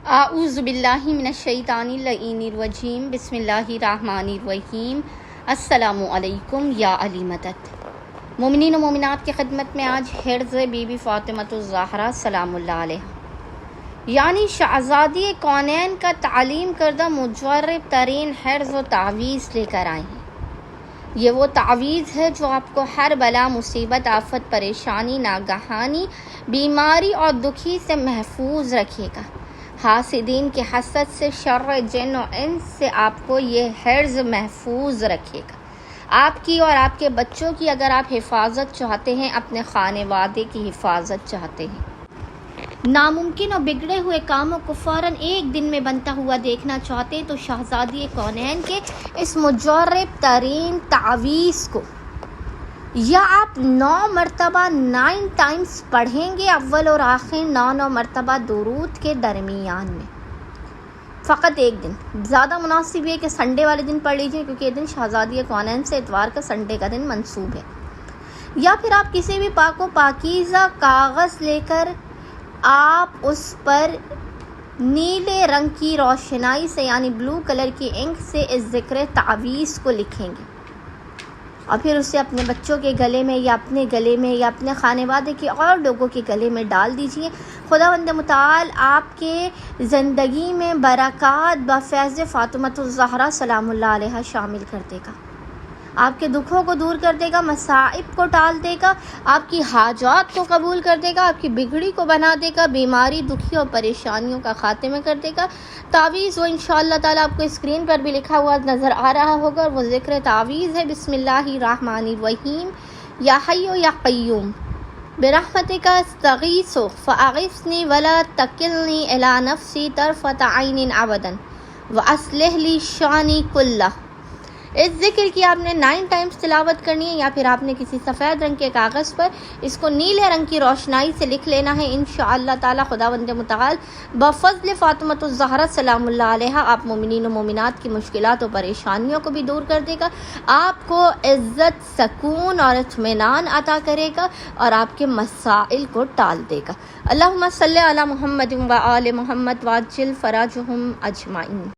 اعوذ باللہ من الشیطان اللعین الرجیم بسم اللہ الرحمن الرحیم۔ السلام علیکم یا علی مدد۔ مومنین و مومنات کی خدمت میں آج حرز بی بی فاطمۃ الزہرا سلام اللہ علیہ یعنی شہزادی کونین کا تعلیم کردہ مجرب ترین حرز و تعویذ لے کر آئے ہیں۔ یہ وہ تعویذ ہے جو آپ کو ہر بلا، مصیبت، آفت، پریشانی، ناگہانی، بیماری اور دکھی سے محفوظ رکھے گا۔ حاسدین کے حسد سے، شر جن و انس سے آپ کو یہ حرز محفوظ رکھے گا۔ آپ کی اور آپ کے بچوں کی اگر آپ حفاظت چاہتے ہیں، اپنے خانوادے کی حفاظت چاہتے ہیں، ناممکن اور بگڑے ہوئے کاموں کو فوراً ایک دن میں بنتا ہوا دیکھنا چاہتے ہیں، تو شہزادی کونین کے اس مجرب ترین تعویذ کو یا آپ 9 مرتبہ 9 ٹائمز پڑھیں گے، اول اور آخر 9 مرتبہ درود کے درمیان میں، فقط ایک دن۔ زیادہ مناسب یہ کہ سنڈے والے دن پڑھ لیجئے، کیونکہ یہ دن شہزادی کونین سے اتوار کا سنڈے کا دن منسوب ہے۔ یا پھر آپ کسی بھی پاک و پاکیزہ کاغذ لے کر آپ اس پر نیلے رنگ کی روشنائی سے یعنی بلو کلر کی انک سے اس ذکر تعویذ کو لکھیں گے، اور پھر اسے اپنے بچوں کے گلے میں یا اپنے گلے میں یا اپنے خانوادے کے اور لوگوں کے گلے میں ڈال دیجئے۔ خداوند متعال آپ کے زندگی میں برکات بفیض فاطمۃ الزہرا سلام اللہ علیہ شامل کر دے گا، آپ کے دکھوں کو دور کر دے گا، مصائب کو ٹال دے گا، آپ کی حاجات کو قبول کر دے گا، آپ کی بگڑی کو بنا دے گا، بیماری، دکھی اور پریشانیوں کا خاتمہ کر دے گا۔ تعویذ وہ انشاءاللہ تعالیٰ آپ کو اسکرین پر بھی لکھا ہوا نظر آ رہا ہوگا، اور وہ ذکر تعویذ ہے بسم اللہ الرحمن الرحیم۔ یا حی یا قیوم برحمتک استغیث فاغثنی ولا تکلنی الی نفسی طرفۃ عین ابدا واصلح لی شانی کلہ۔ اس ذکر کی آپ نے 9 ٹائمز تلاوت کرنی ہے، یا پھر آپ نے کسی سفید رنگ کے کاغذ پر اس کو نیلے رنگ کی روشنائی سے لکھ لینا ہے۔ انشاءاللہ تعالی خداوند متعال بفضل فاطمۃ الزہرا سلام اللہ علیہ آپ مومنین و مومنات کی مشکلات و پریشانیوں کو بھی دور کر دے گا، آپ کو عزت، سکون اور اطمینان عطا کرے گا، اور آپ کے مسائل کو ٹال دے گا۔ اللہم صلی علی محمد و آل محمد وعجل فرجہم اجمعین۔